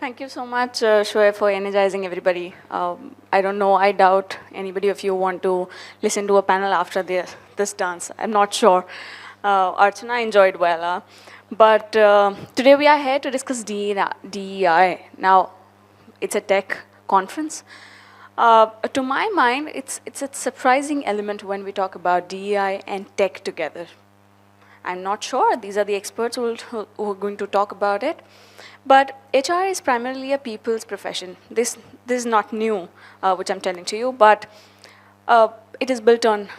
Thank you so much, Shoaib, for energizing everybody. I don't know, I doubt anybody of you want to listen to a panel after this dance. I'm not sure. Archana enjoyed well. But today we are here to discuss DEI. Now, it's a tech conference. To my mind, it's a surprising element when we talk about DEI and tech together. I'm not sure. These are the experts who are going to talk about it. But HR is primarily a people's profession. This is not new, which I'm telling to you, but it is built on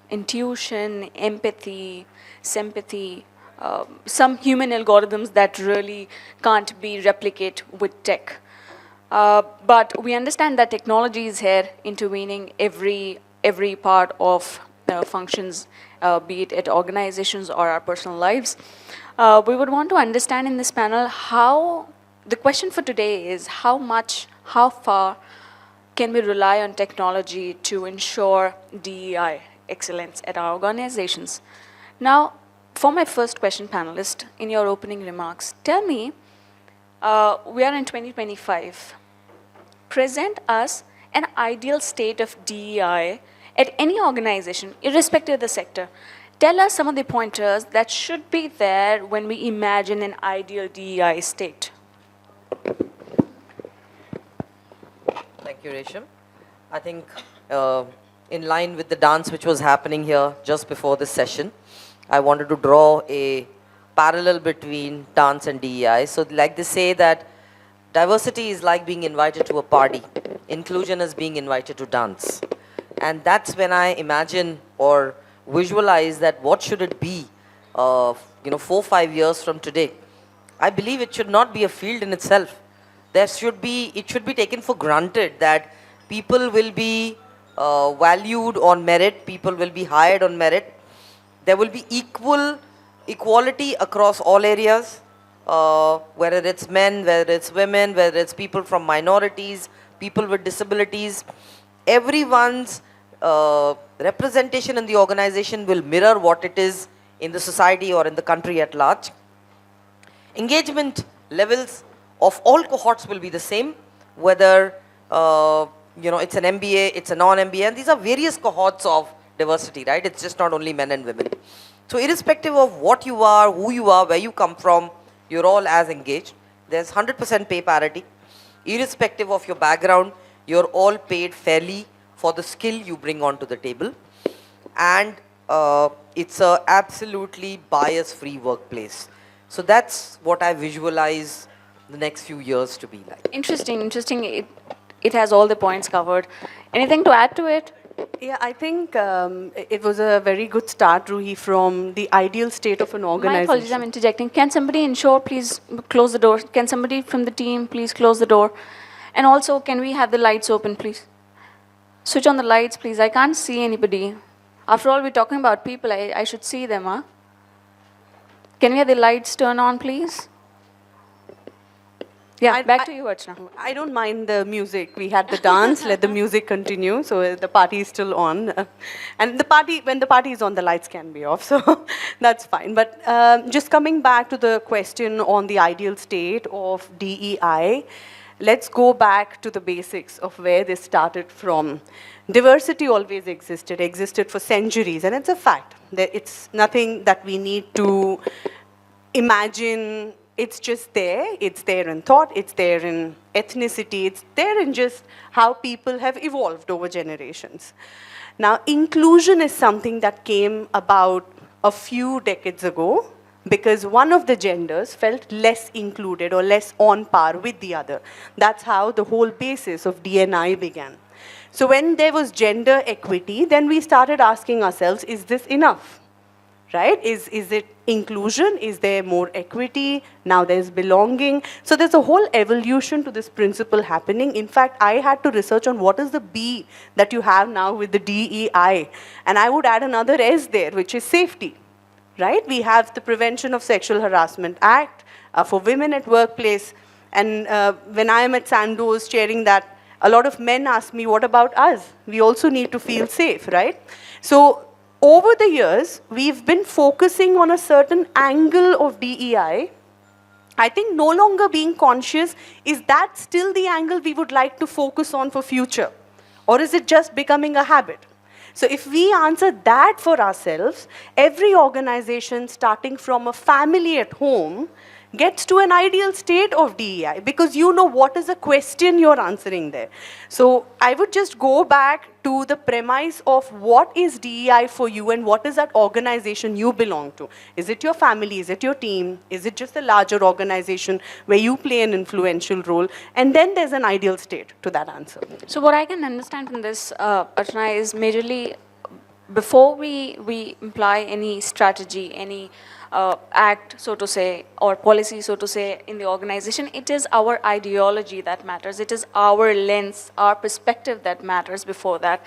intuition, empathy, sympathy, some human algorithms that really can't be replicated with tech. But we understand that technology is here intervening every part of functions, be it at organizations or our personal lives. We would want to understand in this panel how, the question for today is how far can we rely on technology to ensure DEI excellence at our organizations? Now, for my first question, panelist, in your opening remarks, tell me, we are in 2025. Present us an ideal state of DEI at any organization, irrespective of the sector. Tell us some of the pointers that should be there when we imagine an ideal DEI state. Thank you, Resham. I think in line with the dance which was happening here just before this session, I wanted to draw a parallel between dance and DEI. So like they say that diversity is like being invited to a party. Inclusion is being invited to dance. And that's when I imagine or visualize that what should it be 4 or 5 years from today. I believe it should not be a field in itself. It should be taken for granted that people will be valued on merit, people will be hired on merit. There will be equality across all areas, whether it's men, whether it's women, whether it's people from minorities, people with disabilities. Everyone's representation in the organization will mirror what it is in the society or in the country at large. Engagement levels of all cohorts will be the same, whether it's an MBA, it's a non-MBA, and these are various cohorts of diversity, right? It's just not only men and women. So irrespective of what you are, who you are, where you come from, you're all as engaged. There's 100% pay parity. Irrespective of your background, you're all paid fairly for the skill you bring onto the table. And it's a absolutely bias-free workplace. So that's what I visualize the next few years to be like. Interesting. It has all the points covered. Anything to add to it? Yeah, I think it was a very good start, Ruhie, from the ideal state of an organization. My apologies, I'm interjecting. Can somebody ensure, please close the door? Can somebody from the team please close the door? And also, can we have the lights open, please? Switch on the lights, please. I can't see anybody. After all, we're talking about people. I should see them, huh? Can we have the lights turn on, please? Yeah, back to you, Archana. I don't mind the music. We had the dance, let the music continue, so the party is still on. And when the party is on, the lights can be off, so that's fine. But just coming back to the question on the ideal state of DEI, let's go back to the basics of where this started from. Diversity always existed for centuries, and it's a fact. It's nothing that we need to imagine. It's just there. It's there in thought. It's there in ethnicity. It's there in just how people have evolved over generations. Now, inclusion is something that came about a few decades ago because one of the genders felt less included or less on par with the other. That's how the whole basis of D&I began. So when there was gender equity, then we started asking ourselves, is this enough? Right? Is it inclusion? Is there more equity? Now there's belonging. So there's a whole evolution to this principle happening. In fact, I had to research on what is the B that you have now with the DEI. And I would add another S there, which is safety. Right? We have the Prevention of Sexual Harassment Act for women at workplace. And when I am at Sandoz chairing that, a lot of men ask me, what about us? We also need to feel safe, right? So over the years, we've been focusing on a certain angle of DEI I think no longer being conscious, is that still the angle we would like to focus on for future? Or is it just becoming a habit? So if we answer that for ourselves, every organization starting from a family at home gets to an ideal state of DEI, because you know what is the question you're answering there. So I would just go back to the premise of what is DEI for you and what is that organization you belong to. Is it your family? Is it your team? Is it just a larger organization where you play an influential role? And then there's an ideal state to that answer. So what I can understand from this, Archana, is majorly before we imply any strategy, any act, so to say, or policy, so to say, in the organization, it is our ideology that matters. It is our lens, our perspective that matters before that.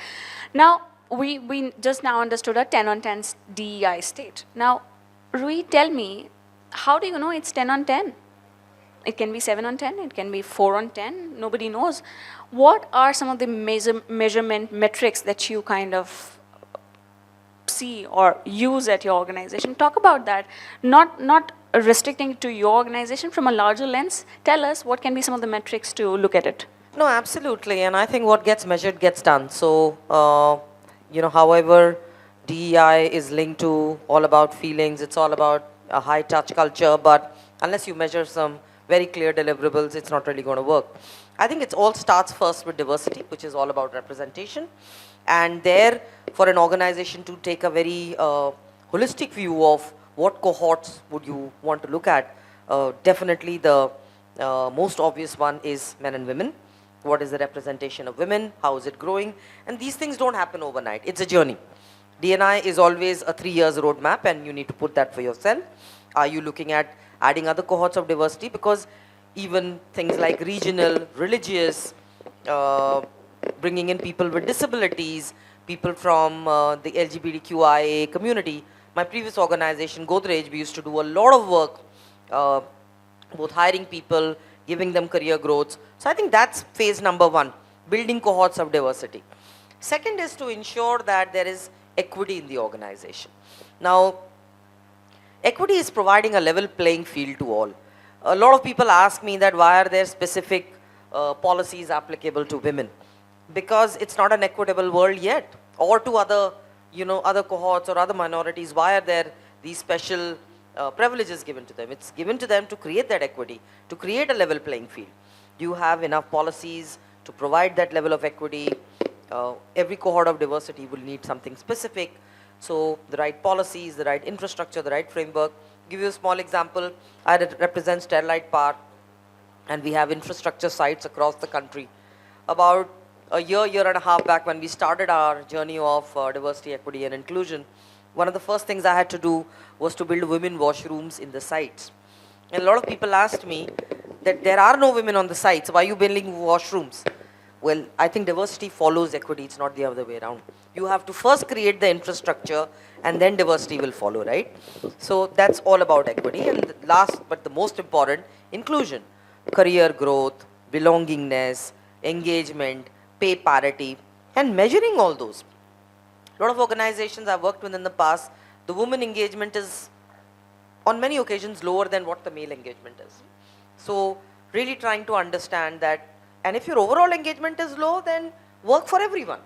Now, we just now understood a 10 on 10 DEI state. Now, Ruhie, tell me, how do you know it's 10 on 10? It can be 7 on 10, it can be 4 on 10, nobody knows. What are some of the measurement metrics that you kind of see or use at your organization? Talk about that, not restricting it to your organization, from a larger lens. Tell us what can be some of the metrics to look at it. No, absolutely. And I think what gets measured gets done. So, however, DEI is linked to all about feelings, it's all about a high touch culture, but unless you measure some very clear deliverables, it's not really going to work. I think it all starts first with diversity, which is all about representation. And there, for an organization to take a very holistic view of what cohorts would you want to look at, definitely the most obvious one is men and women. What is the representation of women? How is it growing? And these things don't happen overnight. It's a journey. D&I is always a 3 years roadmap, and you need to put that for yourself. Are you looking at adding other cohorts of diversity? Because even things like regional, religious, bringing in people with disabilities, people from the LGBTQIA community. My previous organization, Godrej, we used to do a lot of work, both hiring people, giving them career growth. So I think that's phase number one, building cohorts of diversity. Second is to ensure that there is equity in the organization. Now, equity is providing a level playing field to all. A lot of people ask me that why are there specific policies applicable to women? Because it's not an equitable world yet. Or to other, other cohorts or other minorities, why are there these special privileges given to them? It's given to them to create that equity, to create a level playing field. You have enough policies to provide that level of equity. Every cohort of diversity will need something specific. So the right policies, the right infrastructure, the right framework. Give you a small example. I represent Sterlite Park, and we have infrastructure sites across the country. About a year and a half back, when we started our journey of diversity, equity, and inclusion, one of the first things I had to do was to build women washrooms in the sites. And a lot of people asked me that there are no women on the sites, why are you building washrooms? Well, I think diversity follows equity, it's not the other way around. You have to first create the infrastructure, and then diversity will follow, right? So that's all about equity. And the last, but the most important, inclusion. Career growth, belongingness, engagement, pay parity, and measuring all those. A lot of organizations I've worked with in the past, the women engagement is on many occasions lower than what the male engagement is. So really trying to understand that, and if your overall engagement is low, then work for everyone.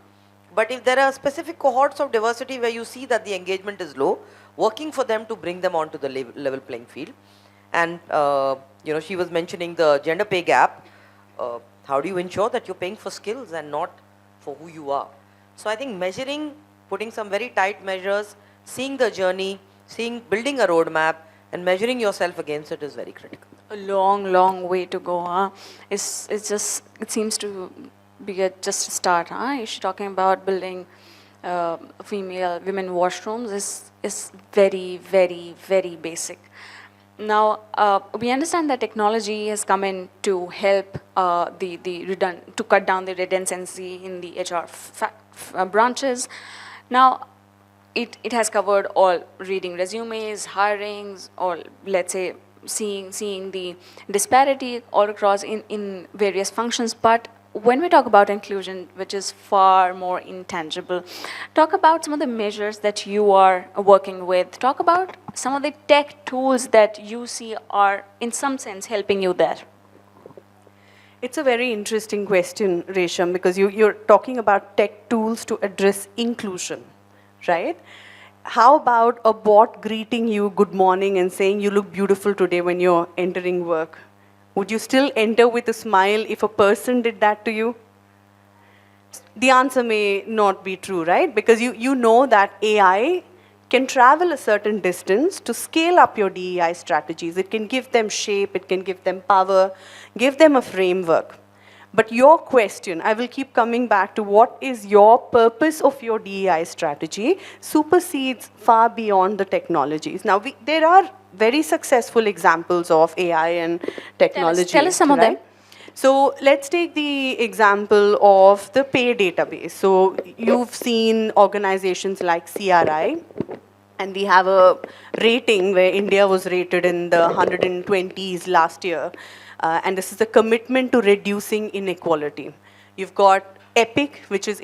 But if there are specific cohorts of diversity where you see that the engagement is low, working for them to bring them onto the level playing field. And she was mentioning the gender pay gap. How do you ensure that you're paying for skills and not for who you are? So I think measuring, putting some very tight measures, seeing the journey, building a roadmap, and measuring yourself against it is very critical. A long way to go, huh? It seems to be just a start, huh? You're talking about building women washrooms is very, very, very basic. Now, we understand that technology has come in to help to cut down the redundancy in the HR branches. Now, it has covered all reading resumes, hirings, or let's say seeing the disparity all across in various functions. But when we talk about inclusion, which is far more intangible, talk about some of the measures that you are working with. Talk about some of the tech tools that you see are, in some sense, helping you there. It's a very interesting question, Resham, because you're talking about tech tools to address inclusion, right? How about a bot greeting you good morning and saying you look beautiful today when you're entering work? Would you still enter with a smile if a person did that to you? The answer may not be true, right? Because you know that AI can travel a certain distance to scale up your DEI strategies. It can give them shape, it can give them power, give them a framework. But your question, I will keep coming back to what is your purpose of your DEI strategy, supersedes far beyond the technologies. Now, there are very successful examples of AI and technology. Tell us some of them. So let's take the example of the pay database. So you've seen organizations like CRI, and we have a rating where India was rated in the 120s last year. And this is a commitment to reducing inequality. You've got EPIC, which is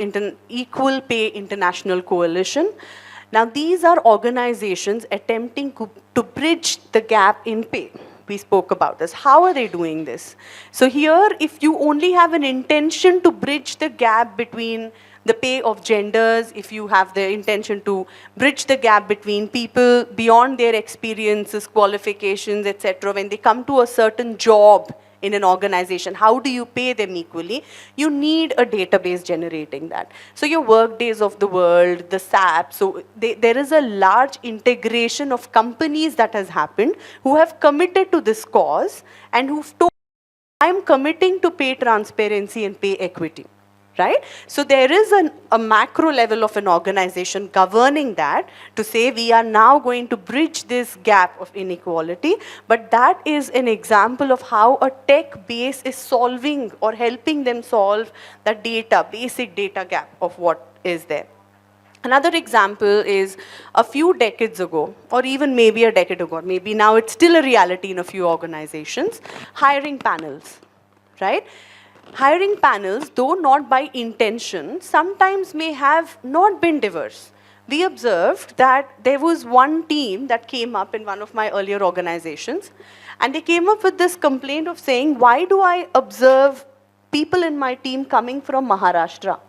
Equal Pay International Coalition. Now, these are organizations attempting to bridge the gap in pay. We spoke about this. How are they doing this? So here, if you only have an intention to bridge the gap between the pay of genders, if you have the intention to bridge the gap between people beyond their experiences, qualifications, etc., when they come to a certain job in an organization, how do you pay them equally? You need a database generating that. So your Workdays of the world, the SAP, so there is a large integration of companies that has happened who have committed to this cause and who've told, I'm committing to pay transparency and pay equity. Right? So there is a macro level of an organization governing that to say we are now going to bridge this gap of inequality, but that is an example of how a tech base is solving or helping them solve the basic data gap of what is there. Another example is a few decades ago, or even maybe a decade ago, maybe now it's still a reality in a few organizations, hiring panels, right? Hiring panels, though not by intention, sometimes may have not been diverse. We observed that there was one team that came up in one of my earlier organizations, and they came up with this complaint of saying, why do I observe people in my team coming from Maharashtra?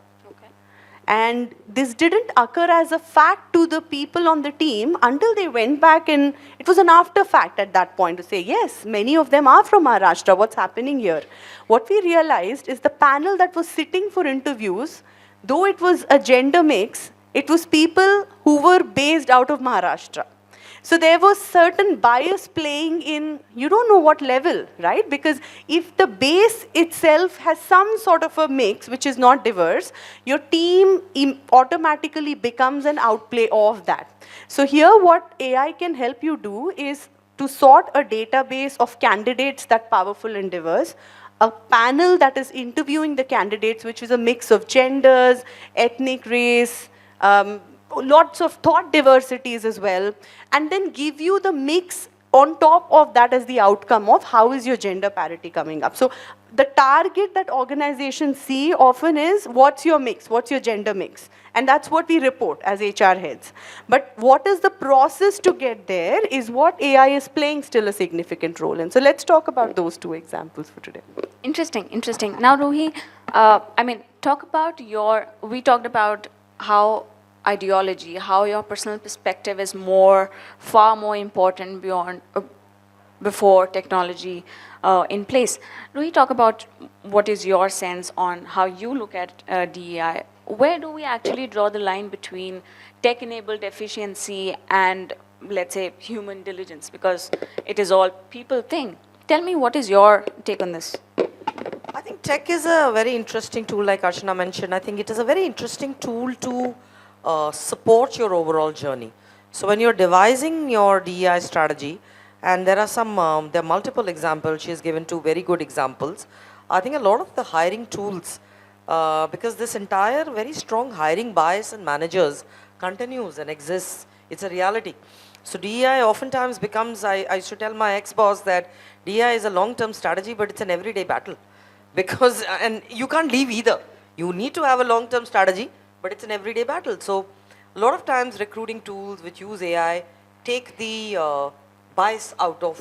And this didn't occur as a fact to the people on the team until they went back, and it was an after fact at that point to say, yes, many of them are from Maharashtra, what's happening here? What we realized is the panel that was sitting for interviews, though it was a gender mix, it was people who were based out of Maharashtra. So there was certain bias playing in, you don't know what level, right? Because if the base itself has some sort of a mix which is not diverse, your team automatically becomes an outplay of that. So here what AI can help you do is to sort a database of candidates that powerful and diverse, a panel that is interviewing the candidates, which is a mix of genders, ethnic race, lots of thought diversities as well, and then give you the mix on top of that as the outcome of how is your gender parity coming up. So the target that organizations see often is, what's your mix, what's your gender mix? And that's what we report as HR heads. But what is the process to get there is what AI is playing still a significant role in. So let's talk about those two examples for today. Interesting, interesting. Now, Ruhie, we talked about how ideology, how your personal perspective is far more important before technology in place. Ruhie, talk about what is your sense on how you look at DEI. Where do we actually draw the line between tech-enabled efficiency and, let's say, human diligence? Because it is all people thing. Tell me, what is your take on this? I think tech is a very interesting tool, like Archana mentioned. I think it is a very interesting tool to support your overall journey. So when you're devising your DEI strategy, and there are multiple examples, she has given two very good examples. I think a lot of the hiring tools, because this entire very strong hiring bias in managers continues and exists, it's a reality. So DEI oftentimes becomes, I used to tell my ex-boss that DEI is a long-term strategy, but it's an everyday battle. because and you can't leave either. You need to have a long-term strategy, but it's an everyday battle. So a lot of times recruiting tools which use AI take the bias out of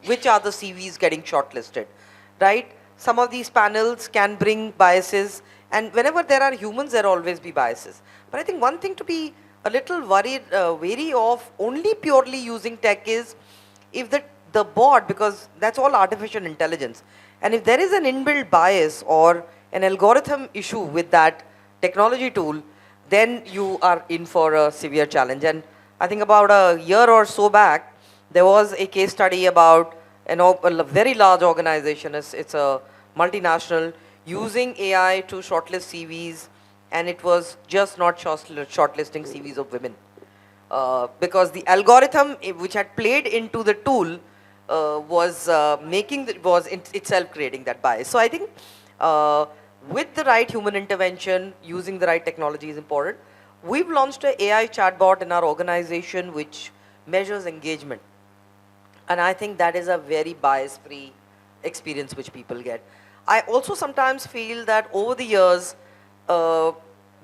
which are the CVs getting shortlisted, right? Some of these panels can bring biases, and whenever there are humans, there will always be biases. But I think one thing to be a little wary of only purely using tech is if the bot, because that's all artificial intelligence, and if there is an inbuilt bias or an algorithm issue with that technology tool, then you are in for a severe challenge. And I think about a year or so back, there was a case study about a very large organization, it's a multinational, using AI to shortlist CVs, and it was just not shortlisting CVs of women. Because the algorithm which had played into the tool was itself creating that bias. So I think with the right human intervention, using the right technology is important. We've launched an AI chatbot in our organization which measures engagement. And I think that is a very bias-free experience which people get. I also sometimes feel that over the years,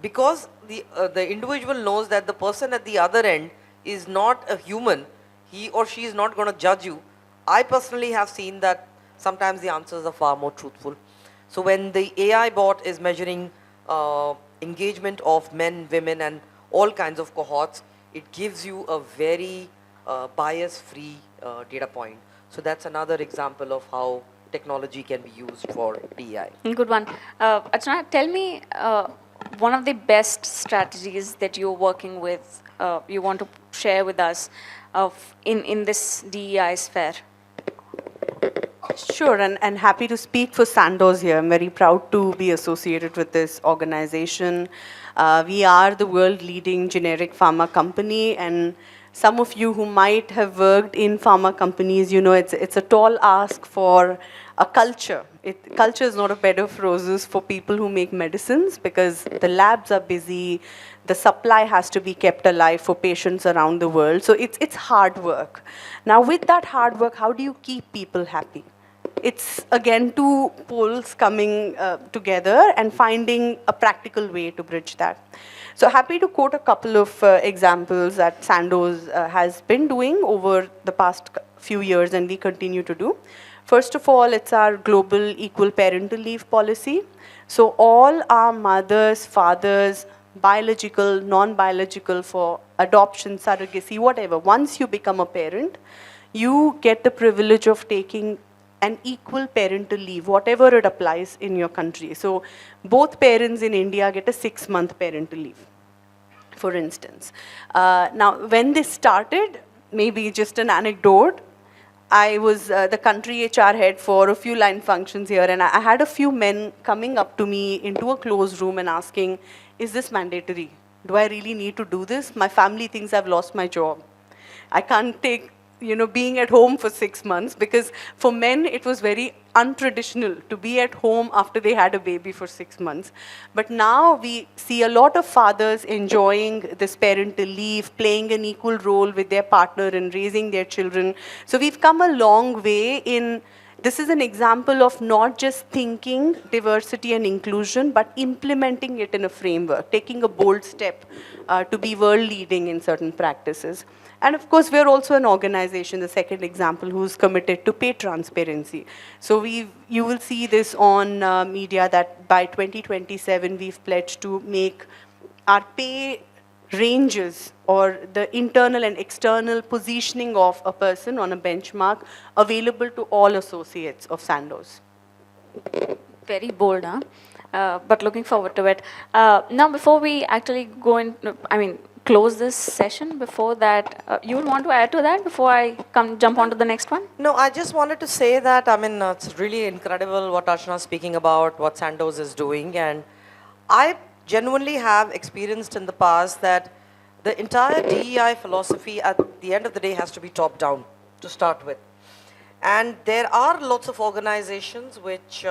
because the individual knows that the person at the other end is not a human, he or she is not going to judge you. I personally have seen that sometimes the answers are far more truthful. So when the AI bot is measuring engagement of men, women, and all kinds of cohorts, it gives you a very bias-free data point. So that's another example of how technology can be used for DEI. Good one. Archana, tell me one of the best strategies that you're working with, you want to share with us in this DEI sphere. Sure, and happy to speak for Sandoz here. I'm very proud to be associated with this organization. We are the world-leading generic pharma company, and some of you who might have worked in pharma companies, you know it's a tall ask for a culture. Culture is not a bed of roses for people who make medicines, because the labs are busy, the supply has to be kept alive for patients around the world. So it's hard work. Now with that hard work, how do you keep people happy? It's again two poles coming together and finding a practical way to bridge that. So happy to quote a couple of examples that Sandoz has been doing over the past few years, and we continue to do. First of all, it's our global equal parental leave policy. So all our mothers, fathers, biological, non-biological, for adoption, surrogacy, whatever, once you become a parent, you get the privilege of taking an equal parental leave, whatever it applies in your country. So both parents in India get a 6-month parental leave, for instance. Now, when this started, maybe just an anecdote, I was the country HR head for a few line functions here, and I had a few men coming up to me into a closed room and asking, is this mandatory? Do I really need to do this? My family thinks I've lost my job. I can't take being at home for 6 months, because for men it was very untraditional to be at home after they had a baby for 6 months. But now we see a lot of fathers enjoying this parental leave, playing an equal role with their partner in raising their children. So we've come a long way in. This is an example of not just thinking diversity and inclusion, but implementing it in a framework, taking a bold step to be world leading in certain practices. And of course, we're also an organization, the second example, who's committed to pay transparency. So you will see this on media that by 2027, we've pledged to make our pay ranges or the internal and external positioning of a person on a benchmark available to all associates of Sandoz. Very bold, huh? But looking forward to it. Now, before we actually go in, close this session, before that, you would want to add to that before I jump on to the next one? No, I just wanted to say that, it's really incredible what Archana is speaking about, what Sandoz is doing, and I genuinely have experienced in the past that the entire DEI philosophy at the end of the day has to be top down to start with. And there are lots of organizations which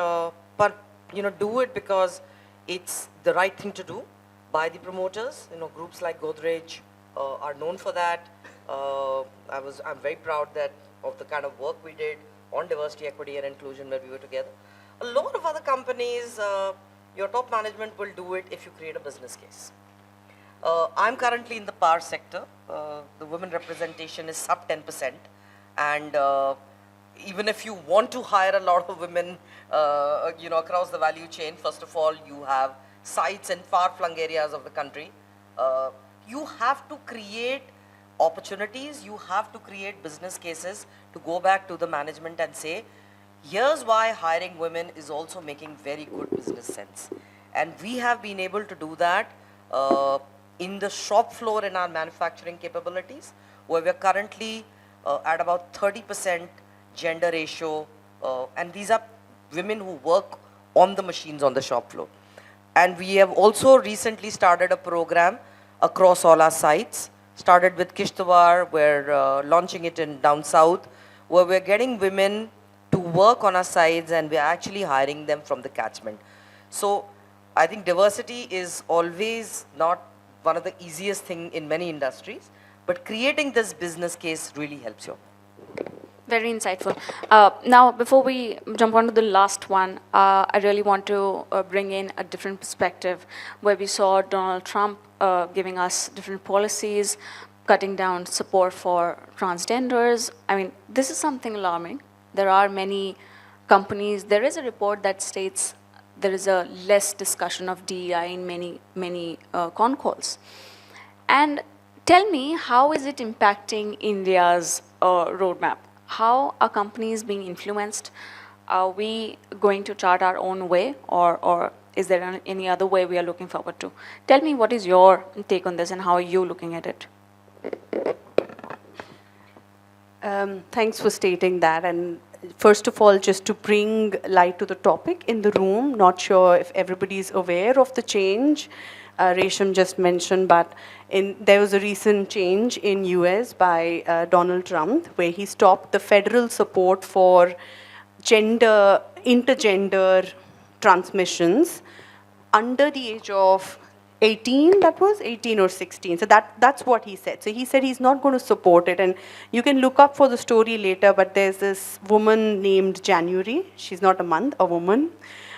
do it because it's the right thing to do by the promoters. Groups like Godrej are known for that. I'm very proud of the kind of work we did on diversity, equity, and inclusion when we were together. A lot of other companies, your top management will do it if you create a business case. I'm currently in the power sector. The women representation is sub 10%. And even if you want to hire a lot of women, across the value chain, first of all, you have sites in far-flung areas of the country. You have to create opportunities. You have to create business cases to go back to the management and say, here's why hiring women is also making very good business sense. And we have been able to do that in the shop floor in our manufacturing capabilities, where we're currently at about 30% gender ratio, and these are women who work on the machines on the shop floor. And we have also recently started a program across all our sites, started with Kishtwar, we're launching it in down south, where we're getting women to work on our sites and we're actually hiring them from the catchment. So I think diversity is always not one of the easiest thing in many industries, but creating this business case really helps you. Very insightful. Now, before we jump on to the last one, I really want to bring in a different perspective where we saw Donald Trump giving us different policies, cutting down support for transgenders. I mean, this is something alarming. There are many companies. There is a report that states there is a less discussion of DEI in many con calls. And tell me, how is it impacting India's roadmap? How are companies being influenced? Are we going to chart our own way, or is there any other way we are looking forward to? Tell me, what is your take on this and how are you looking at it? Thanks for stating that. And first of all, just to bring light to the topic in the room, not sure if everybody is aware of the change Resham just mentioned, but there was a recent change in US by Donald Trump where he stopped the federal support for intergender transmissions under the age of 18, that was 18 or 16. So that's what he said. So he said he's not going to support it. And you can look up for the story later, but there's this woman named January. She's not a month, a woman,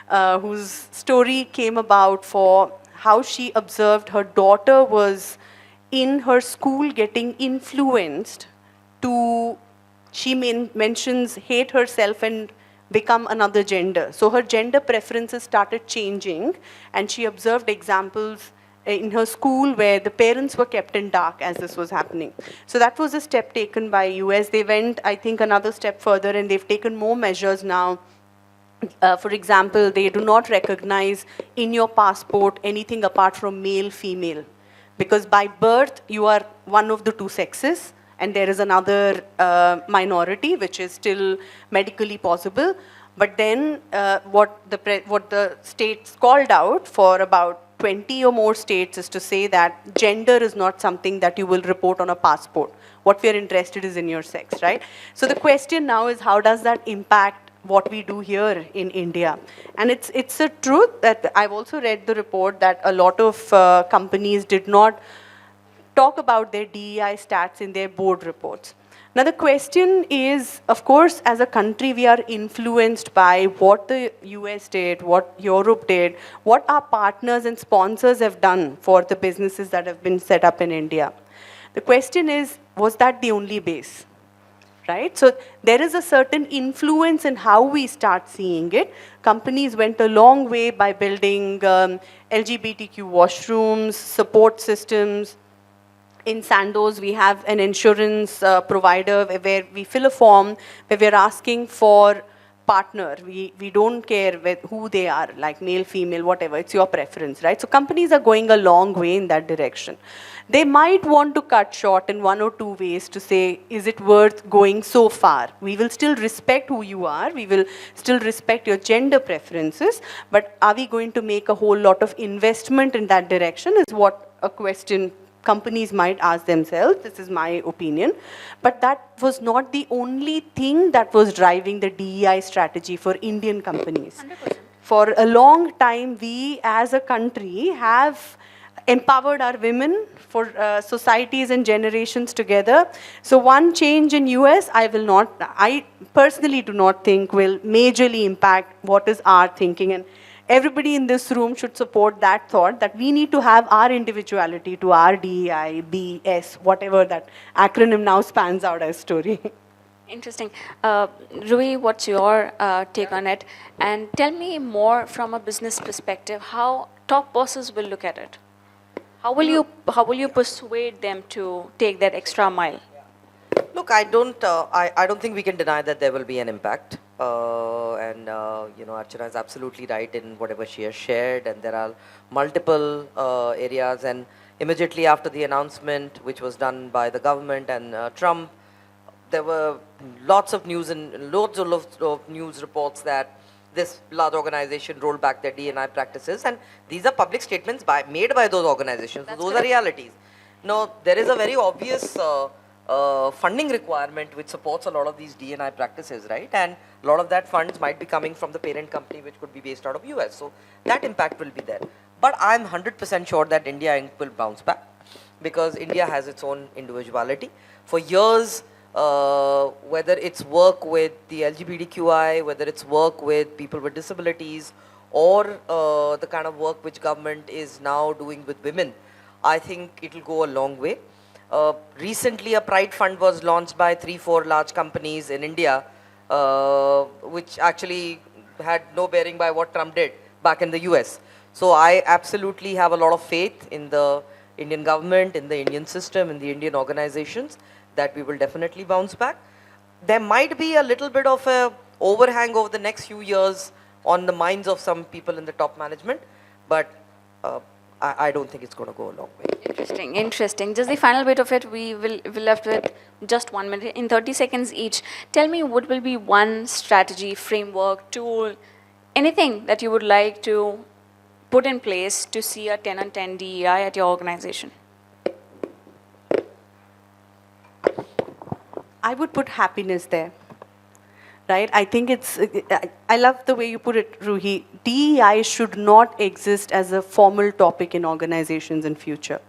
whose story came about for how she observed her daughter was in her school getting influenced to, she mentions, hate herself and become another gender. So her gender preferences started changing, and she observed examples in her school where the parents were kept in dark as this was happening. So that was a step taken by US. They went, I think, another step further, and they've taken more measures now. For example, they do not recognize in your passport anything apart from male, female. Because by birth, you are one of the two sexes, and there is another minority, which is still medically possible. But then what the states called out for about 20 or more states is to say that gender is not something that you will report on a passport. What we are interested is in your sex, right? So the question now is, how does that impact what we do here in India? And it's a truth that I've also read the report that a lot of companies did not talk about their DEI stats in their board reports. Now the question is, of course, as a country, we are influenced by what the US did, what Europe did, what our partners and sponsors have done for the businesses that have been set up in India. The question is, was that the only base? Right? So there is a certain influence in how we start seeing it. Companies went a long way by building LGBTQ washrooms, support systems. In Sandoz, we have an insurance provider where we fill a form where we're asking for partner. We don't care who they are, like male, female, whatever. It's your preference, right? So companies are going a long way in that direction. They might want to cut short in one or two ways to say, is it worth going so far? We will still respect who you are. We will still respect your gender preferences. But are we going to make a whole lot of investment in that direction is what a question companies might ask themselves. This is my opinion. But that was not the only thing that was driving the DEI strategy for Indian companies. 100%. For a long time, we as a country have empowered our women for societies and generations together. So one change in US, I personally do not think will majorly impact what is our thinking. And everybody in this room should support that thought that we need to have our individuality to our DEI, BS, whatever that acronym now spans out as story. Interesting. Ruhie, what's your take on it? And tell me more from a business perspective, how top bosses will look at it. How will you persuade them to take that extra mile? Look, I don't think we can deny that there will be an impact. Archana is absolutely right in whatever she has shared, and there are multiple areas. And immediately after the announcement, which was done by the government and Trump, there were lots of news and loads of news reports that this large organization rolled back their D&I practices, and these are public statements made by those organizations. So those are realities. Now, there is a very obvious funding requirement which supports a lot of these D&I practices, right? And a lot of that funds might be coming from the parent company, which could be based out of US. So that impact will be there. But I'm 100% sure that India Inc. will bounce back, because India has its own individuality. For years, whether it's work with the LGBTQI, whether it's work with people with disabilities, or the kind of work which government is now doing with women, I think it will go a long way. Recently, a Pride Fund was launched by 3-4 large companies in India, which actually had no bearing by what Trump did back in the US. So I absolutely have a lot of faith in the Indian government, in the Indian system, in the Indian organizations, that we will definitely bounce back. There might be a little bit of a overhang over the next few years on the minds of some people in the top management, but I don't think it's going to go a long way. Interesting. Just the final bit of it, we'll left with just 1 minute. In 30 seconds each, tell me what will be one strategy, framework, tool, anything that you would like to put in place to see a 10 on 10 DEI at your organization. I would put happiness there, right? I think I love the way you put it, Ruhie. DEI should not exist as a formal topic in organizations in future.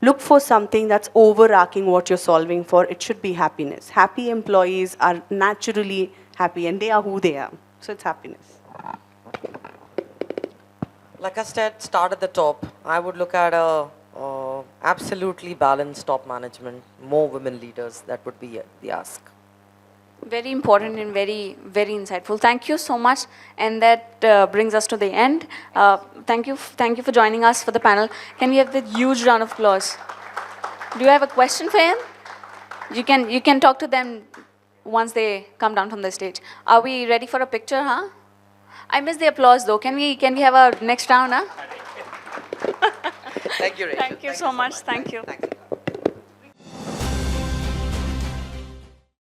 Look for something that's overarching what you're solving for. It should be happiness. Happy employees are naturally happy, and they are who they are. So it's happiness. Like I said, start at the top. I would look at a absolutely balanced top management, more women leaders. That would be the ask. Very important and very, very insightful. Thank you so much. And that brings us to the end. Thank you for joining us for the panel. Can we have the huge round of applause? Do you have a question for him? You can talk to them once they come down from the stage. Are we ready for a picture, huh? I missed the applause though. Can we have a next round, huh? Thank you, Resham. Thank you so much. Thank you. Thank you.